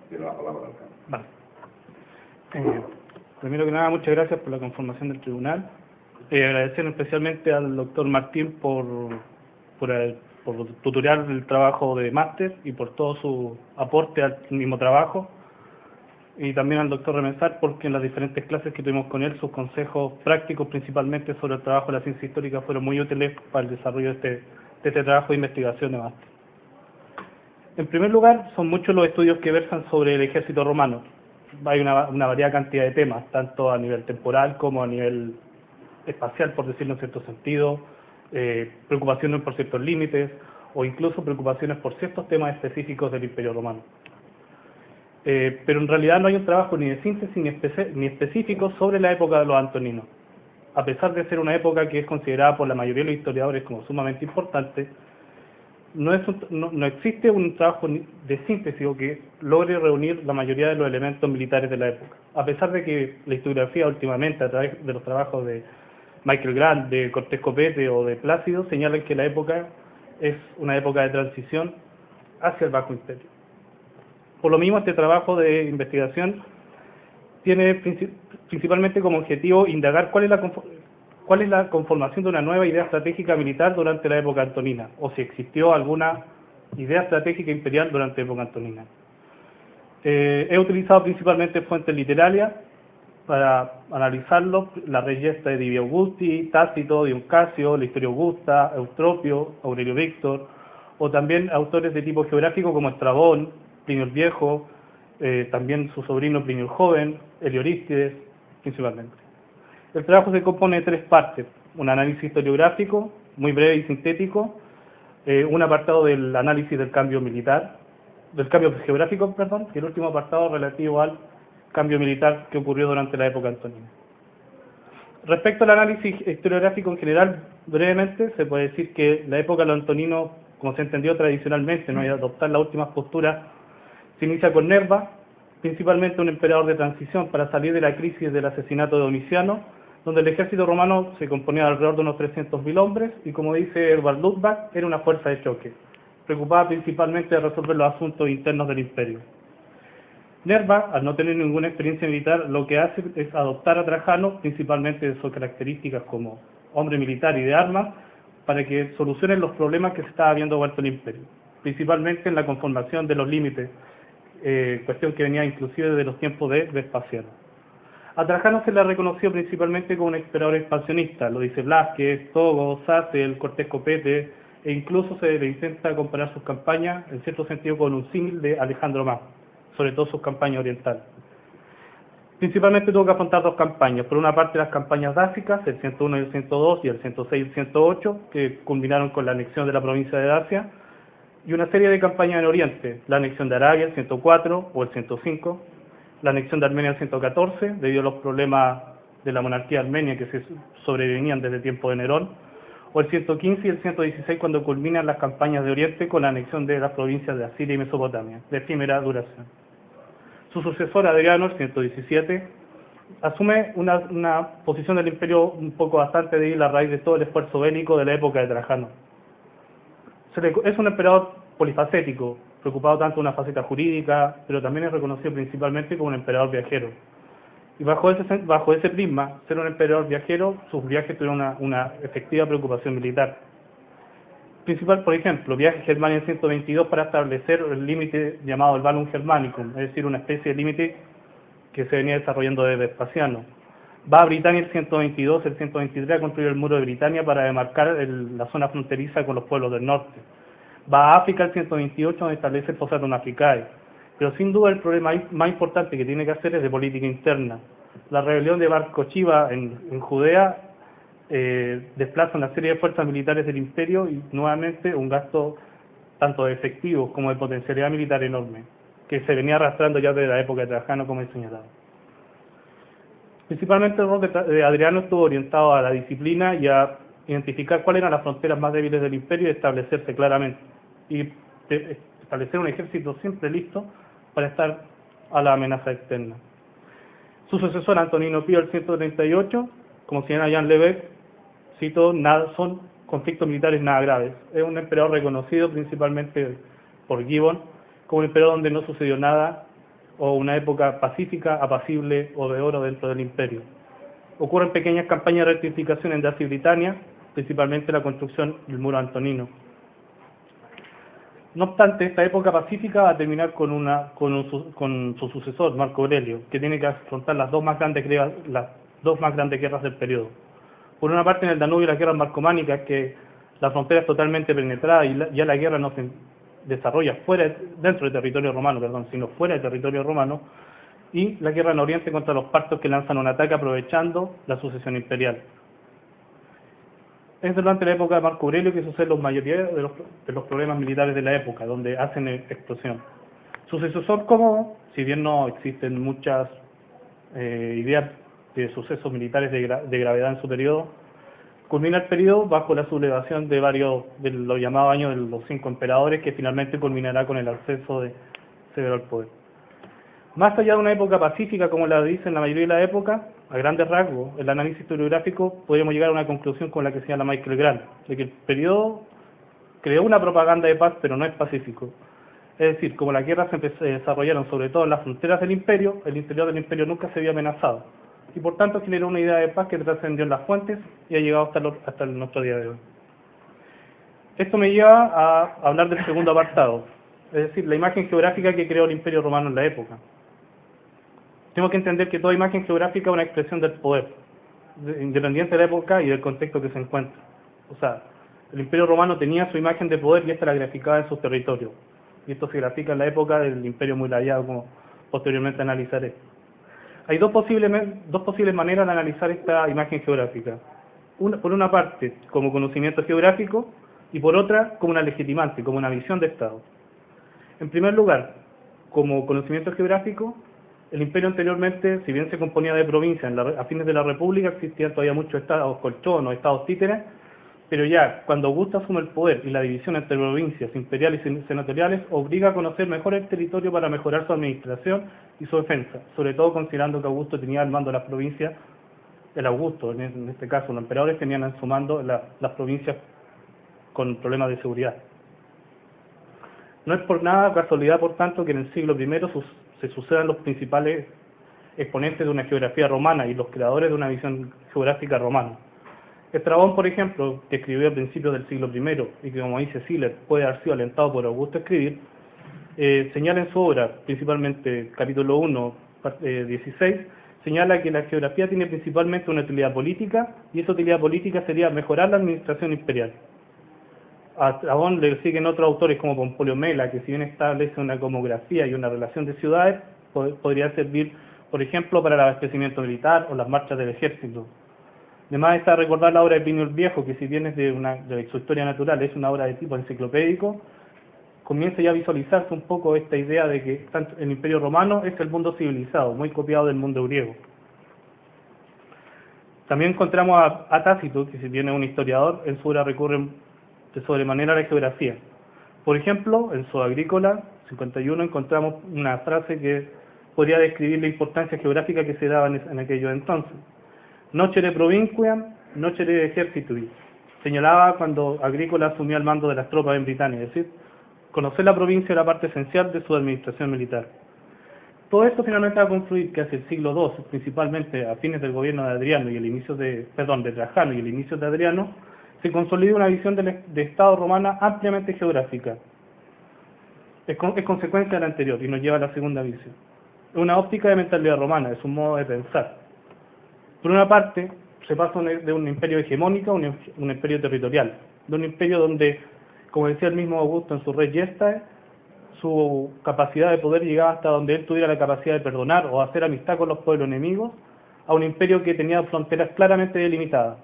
Tiene la palabra, alcalde. Vale. Primero que nada, muchas gracias por la conformación del tribunal. Agradecer especialmente al doctor Martín por tutorear el trabajo de máster y por todo su aporte al mismo trabajo. Y también al doctor Remensar porque en las diferentes clases que tuvimos con él, sus consejos prácticos principalmente sobre el trabajo de la ciencia histórica fueron muy útiles para el desarrollo de este trabajo de investigación de máster. En primer lugar, son muchos los estudios que versan sobre el ejército romano. Hay una variada cantidad de temas, tanto a nivel temporal como a nivel espacial, por decirlo en cierto sentido, preocupaciones por ciertos límites, o incluso preocupaciones por ciertos temas específicos del Imperio Romano. Pero en realidad no hay un trabajo ni de síntesis ni específico sobre la época de los antoninos. A pesar de ser una época que es considerada por la mayoría de los historiadores como sumamente importante, no existe un trabajo de síntesis o que logre reunir la mayoría de los elementos militares de la época. A pesar de que la historiografía últimamente, a través de los trabajos de Michael Grant, de Cortés Copete o de Plácido, señalan que la época es una época de transición hacia el Bajo Imperio. Por lo mismo, este trabajo de investigación tiene principalmente como objetivo indagar cuál es la conformación de una nueva idea estratégica militar durante la época antonina, o si existió alguna idea estratégica imperial durante la época antonina. He utilizado principalmente fuentes literarias para analizarlo, la Regesta de Divio Augusti, Tácito, Dion Casio, la Historia Augusta, Eutropio, Aurelio Víctor, o también autores de tipo geográfico como Estrabón, Plinio el Viejo, también su sobrino Plinio el Joven, Heliorístides, principalmente. El trabajo se compone de tres partes: un análisis historiográfico, muy breve y sintético, un apartado del análisis del cambio militar, del cambio geográfico, perdón, y el último apartado relativo al cambio militar que ocurrió durante la época antonina. Respecto al análisis historiográfico en general, brevemente, se puede decir que la época de los antoninos, como se entendió tradicionalmente, no hay que adoptar las últimas posturas, se inicia con Nerva, principalmente un emperador de transición para salir de la crisis del asesinato de Domiciano, donde el ejército romano se componía de alrededor de unos 300.000 hombres y, como dice Edward Luttwak, era una fuerza de choque, preocupada principalmente de resolver los asuntos internos del imperio. Nerva, al no tener ninguna experiencia militar, lo que hace es adoptar a Trajano, principalmente de sus características como hombre militar y de armas, para que solucionen los problemas que se estaba viendo vuelto el imperio, principalmente en la conformación de los límites, cuestión que venía inclusive de los tiempos de Vespasiano. A Trajano se le ha reconocido principalmente como un emperador expansionista, lo dice Blázquez, Togo, Sassel, Cortés Copete, e incluso se le intenta comparar sus campañas, en cierto sentido, con un símil de Alejandro Magno, sobre todo sus campañas orientales. Principalmente tuvo que afrontar dos campañas: por una parte las campañas dásicas, el 101 y el 102, y el 106 y el 108, que culminaron con la anexión de la provincia de Dacia, y una serie de campañas en Oriente, la anexión de Arabia, el 104 o el 105, la anexión de Armenia, el 114, debido a los problemas de la monarquía armenia que se sobrevenían desde el tiempo de Nerón, o el 115 y el 116, cuando culminan las campañas de Oriente con la anexión de las provincias de Asiria y Mesopotamia, de efímera duración. Su sucesor, Adriano, el 117, asume una posición del imperio un poco bastante débil a raíz de todo el esfuerzo bélico de la época de Trajano. Es un emperador polifacético, preocupado tanto en una faceta jurídica, pero también es reconocido principalmente como un emperador viajero. Y bajo ese prisma, ser un emperador viajero, sus viajes tuvieron una efectiva preocupación militar. Por ejemplo, viaja a Germania en 122 para establecer el límite llamado el Valum Germanicum, es decir, una especie de límite que se venía desarrollando desde Vespasiano. Va a Britania el 122, el 123 a construir el muro de Britania para demarcar la zona fronteriza con los pueblos del norte. Va a África el 128, donde establece el Poseidon Africae. Pero sin duda el problema más importante que tiene que hacer es de política interna. La rebelión de Bar Kokhba en Judea desplaza una serie de fuerzas militares del imperio y nuevamente un gasto tanto de efectivos como de potencialidad militar enorme, que se venía arrastrando ya desde la época de Trajano, como he señalado. Principalmente el rol de Adriano estuvo orientado a la disciplina y a identificar cuáles eran las fronteras más débiles del imperio y establecerse claramente, y establecer un ejército siempre listo para estar a la amenaza externa. Su sucesor, Antonino Pío, el 138, como señala Jean Levesque, cito, son conflictos militares nada graves. Es un emperador reconocido principalmente por Gibbon como un emperador donde no sucedió nada o una época pacífica, apacible o de oro dentro del imperio. Ocurren pequeñas campañas de rectificación en Dacia y Britania, principalmente la construcción del muro antonino. No obstante, esta época pacífica va a terminar con su sucesor, Marco Aurelio, que tiene que afrontar las dos más grandes guerras del periodo. Por una parte, en el Danubio, las guerras marcománicas, que la frontera es totalmente penetrada y ya la guerra no se desarrolla dentro del territorio romano, sino fuera del territorio romano, y la guerra en Oriente contra los partos, que lanzan un ataque aprovechando la sucesión imperial. Es durante la época de Marco Aurelio que suceden la mayoría de los problemas militares de la época, donde hacen explosión. Su sucesor Cómodo, si bien no existen muchas ideas de sucesos militares de gravedad en su periodo, culmina el periodo bajo la sublevación de los llamados años de los 5 emperadores, que finalmente culminará con el ascenso de Severo al poder. Más allá de una época pacífica, como la dicen la mayoría de la época, a grandes rasgos, el análisis historiográfico podríamos llegar a una conclusión con la que señala Michael Grant, de que el periodo creó una propaganda de paz, pero no es pacífico. Es decir, como las guerras se desarrollaron sobre todo en las fronteras del imperio, el interior del imperio nunca se vio amenazado, y por tanto generó una idea de paz que trascendió en las fuentes y ha llegado hasta nuestro día de hoy. Esto me lleva a hablar del segundo apartado, es decir, la imagen geográfica que creó el imperio romano en la época. Tenemos que entender que toda imagen geográfica es una expresión del poder, independiente de la época y del contexto que se encuentra. O sea, el Imperio Romano tenía su imagen de poder y esta la graficaba en sus territorios. Y esto se grafica en la época del Imperio Murallado, como posteriormente analizaré. Hay dos posibles maneras de analizar esta imagen geográfica. Por una parte, como conocimiento geográfico, y por otra, como una legitimante, como una visión de Estado. En primer lugar, como conocimiento geográfico, el imperio anteriormente, si bien se componía de provincias, a fines de la República existían todavía muchos estados colchón o estados títeres, pero ya cuando Augusto asume el poder y la división entre provincias imperiales y senatoriales obliga a conocer mejor el territorio para mejorar su administración y su defensa, sobre todo considerando que Augusto tenía al mando de las provincias, en este caso los emperadores tenían en su mando las provincias con problemas de seguridad. No es por nada casualidad, por tanto, que en el siglo I se sucedan los principales exponentes de una geografía romana y los creadores de una visión geográfica romana. Estrabón, por ejemplo, que escribió a principios del siglo I y que, como dice Schiller, puede haber sido alentado por Augusto a escribir, señala en su obra, principalmente capítulo 1, 16, señala que la geografía tiene principalmente una utilidad política, y esa utilidad política sería mejorar la administración imperial. A Estrabón le siguen otros autores como Pomponio Mela, que si bien establece una cosmografía y una relación de ciudades, podría servir, por ejemplo, para el abastecimiento militar o las marchas del ejército. Además está recordar la obra de Plinio el Viejo, que si bien es de su historia natural, es una obra de tipo enciclopédico, comienza ya a visualizarse un poco esta idea de que el Imperio Romano es el mundo civilizado, muy copiado del mundo griego. También encontramos a Tácito, que si bien es un historiador, en su obra recurre de sobremanera a la geografía. Por ejemplo, en su Agrícola 51 encontramos una frase que podría describir la importancia geográfica que se daba en aquellos entonces. Nocere provinciam, nocere exercitui. Señalaba cuando Agrícola asumió el mando de las tropas en Britania, es decir, conocer la provincia era parte esencial de su administración militar. Todo esto finalmente va a concluir que hacia el siglo II, principalmente a fines del gobierno de Adriano y el inicio de Trajano y el inicio de Adriano, se consolida una visión de Estado romana ampliamente geográfica. Es consecuencia de la anterior y nos lleva a la segunda visión. Es una óptica de mentalidad romana, es un modo de pensar. Por una parte, se pasa de un imperio hegemónico a un imperio territorial, de un imperio donde, como decía el mismo Augusto en su Res Gestae, su capacidad de poder llegaba hasta donde él tuviera la capacidad de perdonar o hacer amistad con los pueblos enemigos, a un imperio que tenía fronteras claramente delimitadas,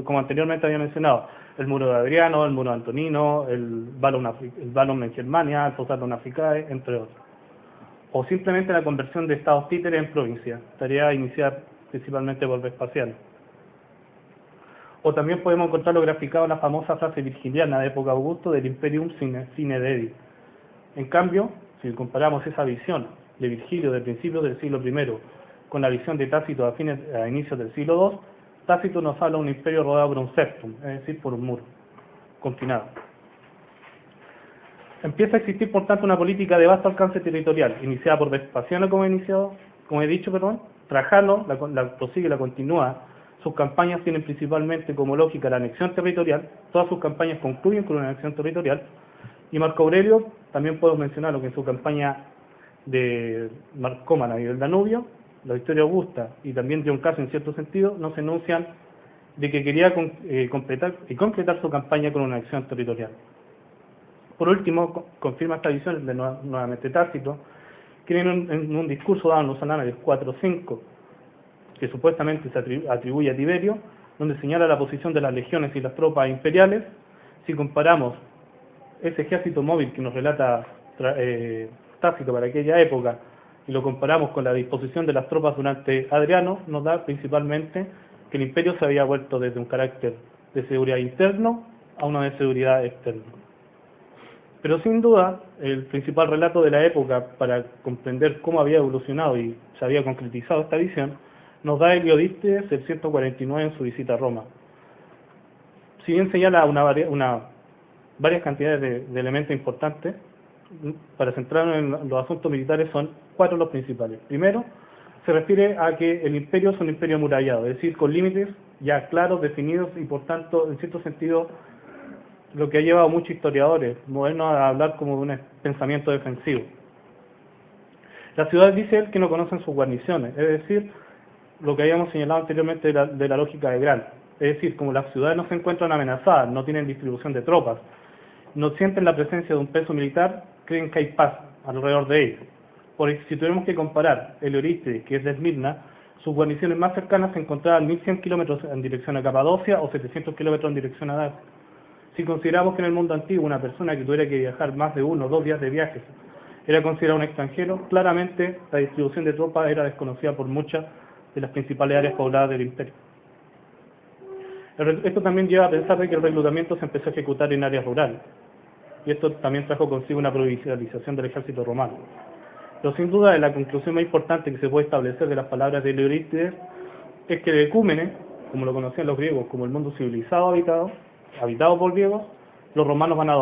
como anteriormente había mencionado, el muro de Adriano, el muro de Antonino, el Valum en Germania, el Fossatum Africae, entre otros. O simplemente la conversión de estados títeres en provincias, tarea iniciada principalmente por Vespasiano. O también podemos encontrarlo graficado en la famosa frase virgiliana de época Augusto del Imperium sine dedi. En cambio, si comparamos esa visión de Virgilio de principios del siglo I con la visión de Tácito a inicios del siglo II, Tácito nos habla de un imperio rodeado por un septum, es decir, por un muro, confinado. Empieza a existir, por tanto, una política de vasto alcance territorial, iniciada por Vespasiano, como he dicho, Trajano la prosigue, la continúa. Sus campañas tienen principalmente como lógica la anexión territorial, todas sus campañas concluyen con una anexión territorial, y Marco Aurelio, también puedo mencionarlo que en su campaña de Marcómana y del Danubio, la Victoria Augusta, y también John Caso en cierto sentido, nos enuncian de que quería completar su campaña con una anexión territorial. Por último, confirma esta visión de nuevamente Tácito, que en un discurso dado en los Análisis 4-5, que supuestamente se atribuye a Tiberio, donde señala la posición de las legiones y las tropas imperiales. Si comparamos ese ejército móvil que nos relata Tácito para aquella época y lo comparamos con la disposición de las tropas durante Adriano, nos da principalmente que el imperio se había vuelto desde un carácter de seguridad interno a uno de seguridad externa. Pero sin duda, el principal relato de la época para comprender cómo había evolucionado y se había concretizado esta visión, nos da Heliodístedes el 149 en su visita a Roma. Si bien señala varias cantidades de elementos importantes, para centrarnos en los asuntos militares son 4 los principales. Primero, se refiere a que el imperio es un imperio amurallado, es decir, con límites ya claros, definidos y por tanto, en cierto sentido, lo que ha llevado a muchos historiadores modernos a hablar como de un pensamiento defensivo. Las ciudades, dice él, que no conocen sus guarniciones, es decir, lo que habíamos señalado anteriormente de la lógica de Grant. Es decir, como las ciudades no se encuentran amenazadas, no tienen distribución de tropas, no sienten la presencia de un peso militar, creen que hay paz alrededor de ellos. Porque si tuviéramos que comparar Heliodístedes, que es de Esmirna, sus guarniciones más cercanas se encontraban 1100 kilómetros en dirección a Capadocia o 700 kilómetros en dirección a Dacia. Si consideramos que en el mundo antiguo una persona que tuviera que viajar más de 1 o 2 días de viajes era considerado un extranjero, claramente la distribución de tropas era desconocida por muchas de las principales áreas pobladas del imperio. Esto también lleva a pensar de que el reclutamiento se empezó a ejecutar en áreas rurales, y esto también trajo consigo una provincialización del ejército romano. Pero sin duda la conclusión más importante que se puede establecer de las palabras de Heliodístedes es que el ecúmene, como lo conocían los griegos como el mundo civilizado habitado por griegos, los romanos van a